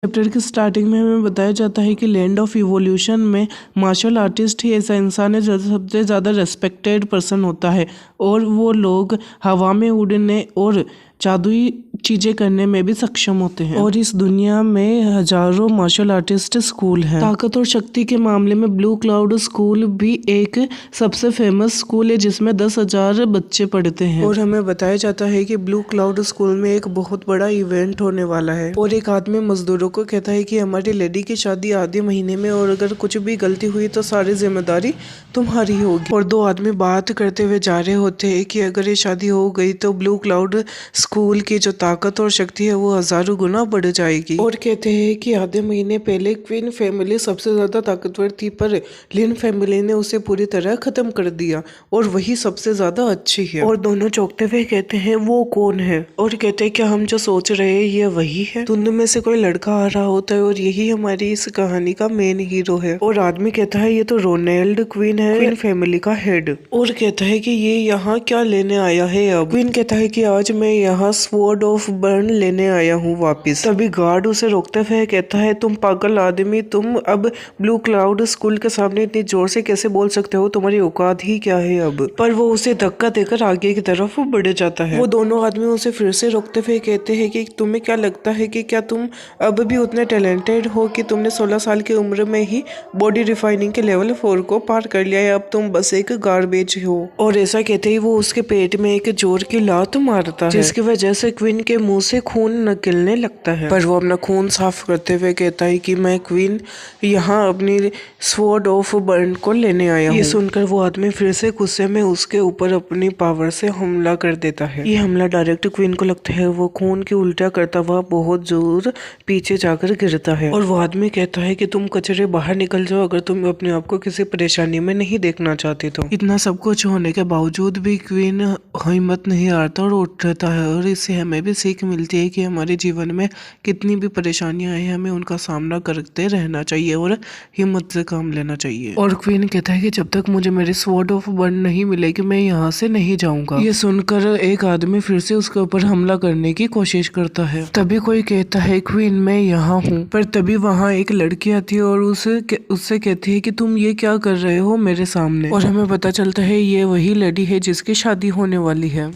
Chapter की starting में हमें बताया जाता है कि लैंड ऑफ इवोल्यूशन में मार्शल आर्टिस्ट ही ऐसा इंसान है जो सबसे ज़्यादा रेस्पेक्टेड पर्सन होता है और वो लोग हवा में उड़ने और जादुई चीज़ें करने में भी सक्षम होते हैं। और इस दुनिया में हजारों मार्शल आर्टिस्ट स्कूल हैं। ताकत और शक्ति के मामले में ब्लू क्लाउड स्कूल भी एक सबसे फेमस स्कूल है जिसमें 10,000 बच्चे पढ़ते हैं। और हमें बताया जाता है कि ब्लू क्लाउड स्कूल में एक बहुत बड़ा इवेंट होने वाला है और एक आदमी मजदूरों को कहता है कि हमारी लेडी की शादी आधे महीने में और अगर कुछ भी गलती हुई तो सारी जिम्मेदारी तुम्हारी होगी। और दो आदमी बात करते हुए जा रहे होते हैं कि अगर ये शादी हो गई तो ब्लू क्लाउड स्कूल की जो ताकत और शक्ति है वो हजारों गुना बढ़ जाएगी। और कहते हैं कि आधे महीने पहले क्वीन फैमिली सबसे ज्यादा ताकतवर थी पर लिन फैमिली ने उसे पूरी तरह खत्म कर दिया और वही सबसे ज्यादा अच्छी है। और दोनों चौंकते हुए कहते हैं वो कौन है और कहते हैं क्या हम जो सोच रहे हैं ये वही है। दोनों में से कोई लड़का आ रहा होता है और यही हमारी इस कहानी का मेन हीरो है। और आदमी कहता है ये तो रोनाल्ड क्वीन है, क्वीन फैमिली का हेड। और कहता है कि ये यहाँ क्या लेने आया है। अब क्वीन कहता है कि आज मैं यहाँ स्वॉर्ड ऑफ बर्न लेने आया हूँ वापिस। तभी गार्ड उसे रोकते हुए कहता है तुम पागल आदमी, तुम अब ब्लू क्लाउड स्कूल के सामने इतनी जोर से कैसे बोल सकते हो, तुम्हारी औकात ही क्या है अब। पर वो उसे धक्का देकर आगे की तरफ बढ़ जाता है। वो दोनों आदमी उसे फिर से रोकते हुए कहते हैं कि तुम्हें क्या लगता है कि क्या तुम अब भी उतने टैलेंटेड हो कि तुमने 16 साल की उम्र में ही बॉडी रिफाइनिंग के लेवल 4 को पार कर लिया है, अब तुम बस एक गार्बेज हो। और ऐसा कहते ही वो उसके पेट में एक जोर की लात मारता है जिसकी वजह से क्वीन के मुंह से खून निकलने लगता है। पर वो अपना खून साफ करते हुए कहता है कि मैं क्वीन यहाँ अपनी स्वॉर्ड ऑफ बर्न को लेने आया हूँ। ये सुनकर वो आदमी फिर से गुस्से में उसके ऊपर अपनी पावर से हमला कर देता है। ये हमला डायरेक्ट क्वीन को लगता है। वो खून की उल्टा करता हुआ बहुत जोर पीछे जाकर गिरता है और वो आदमी कहता है कि तुम कचरे बाहर निकल जाओ अगर तुम अपने आप को किसी परेशानी में नहीं देखना चाहते तो। इतना सब कुछ होने के बावजूद भी क्वीन हिम्मत नहीं हारता और उठता है। और इससे हमें भी सीख मिलती है कि हमारे जीवन में कितनी भी परेशानियां आए हमें उनका सामना करते रहना चाहिए और हिम्मत से काम लेना चाहिए। और क्वीन कहता है कि जब तक मुझे मेरी स्वॉर्ड ऑफ बर्न नहीं मिलेगी मैं यहाँ से नहीं जाऊंगा। ये सुनकर एक आदमी फिर से उसके ऊपर हमला करने की कोशिश करता है। तभी कोई कहता है क्वीन मैं यहाँ हूँ। पर तभी वहाँ एक लड़की आती है और उससे कहती है कि तुम ये क्या कर रहे हो मेरे सामने। और हमें पता चलता है ये वही लेडी है जिसकी शादी होने वाली है।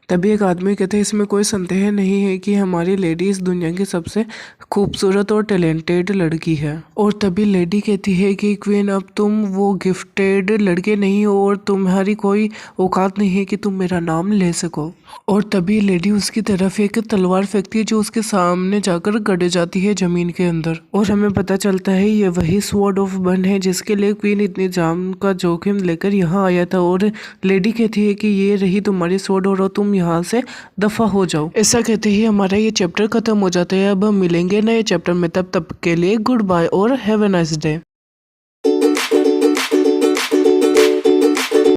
तभी एक आदमी कहते हैं इसमें कोई संदेह नहीं है कि हमारी लेडी इस दुनिया की सबसे खूबसूरत और टैलेंटेड लड़की है। और तभी लेडी कहती है कि क्वीन अब तुम वो गिफ्टेड लड़के नहीं हो और तुम्हारी कोई औकात नहीं है कि तुम मेरा नाम ले सको। और तभी लेडी उसकी तरफ एक तलवार फेंकती है जो उसके सामने जाकर गड़ जाती है जमीन के अंदर। और हमें पता चलता है ये वही स्वॉर्ड ऑफ बर्न है जिसके लिए क्वीन इतनी जान का जोखिम लेकर यहाँ आया था। और लेडी कहती है कि ये रही तुम्हारी स्वॉर्ड और तुम यहाँ से दफा हो जाओ। ऐसा कहते ही हमारा ये चैप्टर खत्म हो जाता है। अब हम मिलेंगे नए चैप्टर में, तब तक के लिए गुड बाय और हैव अ नाइस डे।